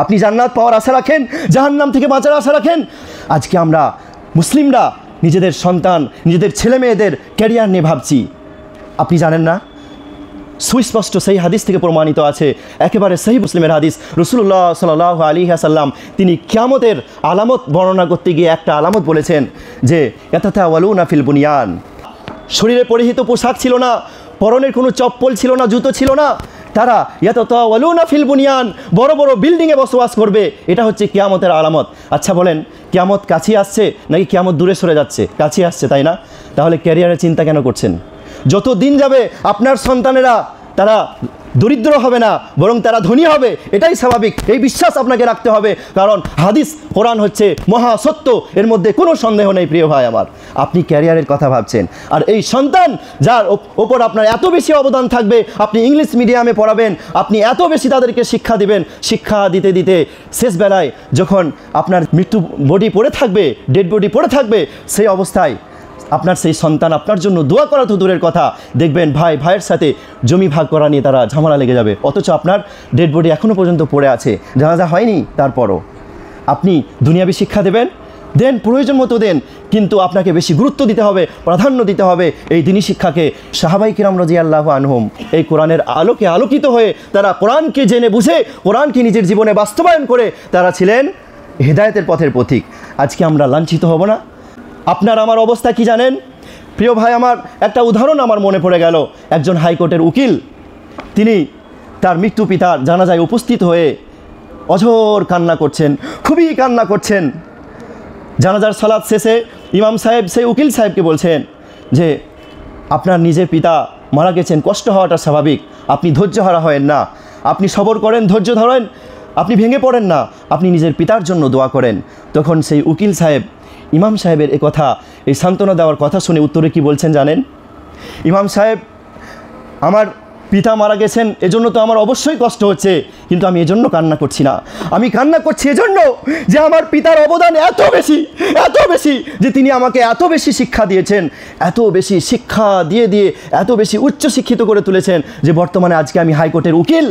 আপনি জান্নাত পাওয়ার আশা রাখেন, জাহান্নাম থেকে বাঁচার আশা রাখেন। আজকে আমরা মুসলিমরা নিজেদের সন্তান, নিজেদের ছেলে মেয়েদের ক্যারিয়ার নিয়ে ভাবছি। আপনি জানেন না, সুস্পষ্ট সেই হাদিস থেকে প্রমাণিত আছে, একেবারে সহিহ মুসলিমের হাদিস, রাসূলুল্লাহ সাল্লাল্লাহু আলাইহি ওয়াসাল্লাম তিনি কিয়ামতের আলামত বর্ণনা করতে গিয়ে একটা আলামত বলেছেন যে ইয়াতাতাওয়ালুনা ফিল বুনিয়ান। শরীরে পরিহিত পোশাক ছিল না, পরনের কোনো চপ্পল ছিল না, জুতো ছিল না, তারা ইয়াতাতাওয়ালুনা ফিল বুনিয়ান, বড় বড় বিল্ডিংয়ে বসবাস করবে। এটা হচ্ছে কিয়ামতের আলামত। আচ্ছা বলেন, কিয়ামত কাছে আসছে নাকি কিয়ামত দূরে সরে যাচ্ছে? কাছে আসছে, তাই না? তাহলে ক্যারিয়ারের চিন্তা কেন করছেন? যত দিন যাবে আপনার সন্তানেরা তারা দরিদ্র হবে না, বরং তারা ধনী হবে, এটাই স্বাভাবিক। এই বিশ্বাস আপনাকে রাখতে হবে, কারণ হাদিস কোরআন হচ্ছে মহা সত্য, এর মধ্যে কোনো সন্দেহ নেই। প্রিয় ভাই আমার, আপনি ক্যারিয়ারের কথা ভাবছেন, আর এই সন্তান যার ওপর আপনার এত বেশি অবদান থাকবে, আপনি ইংলিশ মিডিয়ামে পড়াবেন, আপনি এত বেশি তাদেরকে শিক্ষা দিবেন, শিক্ষা দিতে দিতে শেষ বেলায় যখন আপনার মৃত্যু বডি পড়ে থাকবে, ডেড বডি পড়ে থাকবে, সেই অবস্থায় আপনার সেই সন্তান আপনার জন্য দোয়া করা তো দূরের কথা, দেখবেন ভাই ভাইয়ের সাথে জমি ভাগ করা নিয়ে তারা ঝামেলা লেগে যাবে, অথচ আপনার ডেড বডি এখনও পর্যন্ত পড়ে আছে, জানাজা হয়নি। তারপরও আপনি দুনিয়াবি শিক্ষা দেবেন, দেন, প্রয়োজন মতো দেন, কিন্তু আপনাকে বেশি গুরুত্ব দিতে হবে, প্রাধান্য দিতে হবে এই দ্বীনি শিক্ষাকে। সাহাবাই কিরাম রাদিয়াল্লাহু আনহুম এই কোরআনের আলোকে আলোকিত হয়ে তারা কোরআনকে জেনে বুঝে কোরআনকে নিজের জীবনে বাস্তবায়ন করে তারা ছিলেন হেদায়েতের পথের পথিক। আজকে আমরা লাঞ্ছিত হব না? আপনার আমার অবস্থা কি জানেন? প্রিয় ভাই আমার, একটা উদাহরণ আমার মনে পড়ে গেল। একজন হাইকোর্টের উকিল, তিনি তার মৃত্যু পিতার জানাজায় উপস্থিত হয়ে অঝোর কান্না করছেন, খুবই কান্না করছেন। জানাজার সালাত শেষে ইমাম সাহেব সেই উকিল সাহেবকে বলছেন যে আপনার নিজের পিতা মারা গেছেন, কষ্ট হওয়াটা স্বাভাবিক, আপনি ধৈর্যহারা হয়েন না, আপনি সবর করেন, ধৈর্য ধরেন, আপনি ভেঙে পড়েন না, আপনি নিজের পিতার জন্য দোয়া করেন। তখন সেই উকিল সাহেব ইমাম সাহেবের এ কথা, এই সান্ত্বনা দেওয়ার কথা শুনে উত্তরে কি বলছেন জানেন? ইমাম সাহেব, আমার পিতা মারা গেছেন, এজন্য তো আমার অবশ্যই কষ্ট হচ্ছে, কিন্তু আমি এজন্য কান্না করছি না, আমি কান্না করছি এজন্য যে আমার পিতার অবদান এত বেশি, এত বেশি, যে তিনি আমাকে এত বেশি শিক্ষা দিয়েছেন, এত বেশি শিক্ষা দিয়ে দিয়ে এত বেশি উচ্চশিক্ষিত করে তুলেছেন যে বর্তমানে আজকে আমি হাইকোর্টের উকিল।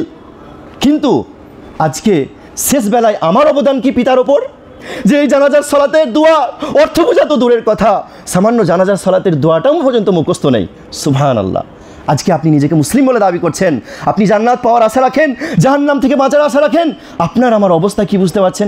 কিন্তু আজকে শেষ বেলায় আমার অবদান কি পিতার ওপর? যে এই জানাজার সালাতের দোয়া অর্থ বোঝা তো দূরের কথা, সামান্য জানাজার সালাতের দোয়াটাও পর্যন্ত মুখস্থ নেই। সুবহানাল্লাহ। আজকে আপনি নিজেকে মুসলিম বলে দাবি করছেন, আপনি জান্নাত পাওয়ার আশা রাখেন, জাহান্নাম থেকে বাঁচার আশা রাখেন। আপনার আমার অবস্থা কি বুঝতে পারছেন?